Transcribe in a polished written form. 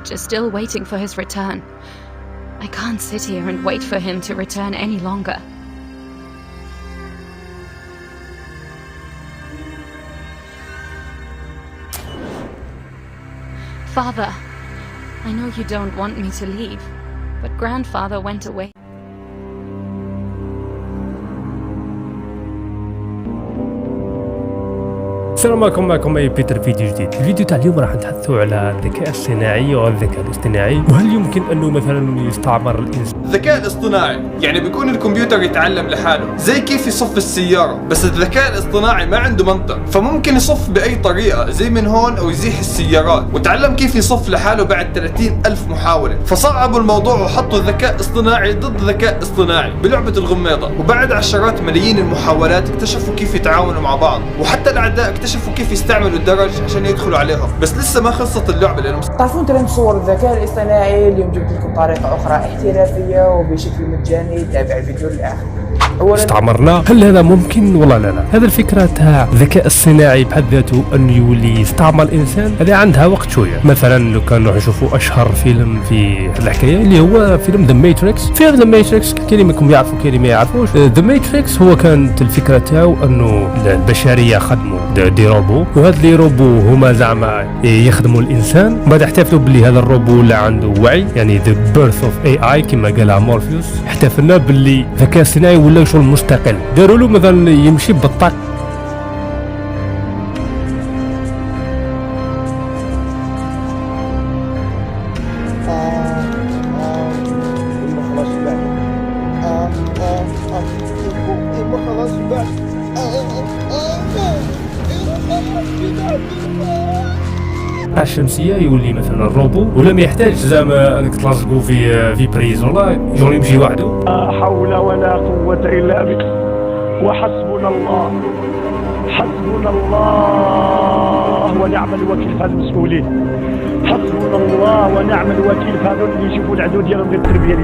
village is still waiting for his return. I can't sit here and wait for him to return any longer. Father, I know you don't want me to leave, but grandfather went away. السلام عليكم، معكم أي بيتر فيديو جديد. الفيديو تاع اليوم راح نتحدثوا على الذكاء الصناعي والذكاء الاصطناعي، وهل يمكن انه مثلا يستعمر الانسان؟ الذكاء الاصطناعي يعني بيكون الكمبيوتر يتعلم لحاله، زي كيف يصف السيارة، بس الذكاء الاصطناعي ما عنده منطق، فممكن يصف بأي طريقة زي من هون أو يزيح السيارات، وتعلم كيف يصف لحاله بعد 30,000 محاولة. فصعبوا الموضوع وحطوا الذكاء اصطناعي ضد ذكاء اصطناعي بلعبة الغميضة، وبعد عشرات ملايين المحاولات اكتشفوا كيف يتعاونوا مع بعض، وحتى الأعداء اكتشفوا كيف يستعملوا الدرج عشان يدخلوا عليهم. بس لسه ما خلصت اللعبة لأنه تعرفون ترى نصور الذكاء الاصطناعي. اليوم جبت لكم طريقة أخرى احترافية وبشكل مجاني. تابع الفيديو للآخر. استعمرنا، هل هذا ممكن ولا لا؟ هذا الفكرة تاع الذكاء الصناعي بحد ذاته انه يولي يستعمر الانسان، هذا عندها وقت شويه. مثلا لو كانوا نشوفوا اشهر فيلم في الحكايه اللي هو فيلم ذا ماتريكس. فيلم ذا ماتريكس كاين منكم يعرفوا كاين ما يعرفوش. ذا ماتريكس هو كانت الفكره تاعو انه البشريه خدموا دي روبو، وهاد لي روبو هما زعما يخدموا الانسان، بعد احتفلوا باللي هذا الروبو اللي عنده وعي، يعني ذا بيرث اوف اي اي كما قالها مورفيوس. احتفلنا باللي الذكاء الصناعي ولا شغل مستقل، داروا له مثلا يمشي بالطاقة. الشمسيه يولي مثلا الروبو، ولم يحتاج زعما انك تلصقوا في بريز ولا يجون يمشي وحده. لا حول ولا قوه الا بك وحسبنا الله، حسبنا الله ونعم الوكيل في هذا المسؤولين. حسبنا الله ونعم الوكيل في هذول اللي يشوفوا العدو ديالهم ديال التربيه.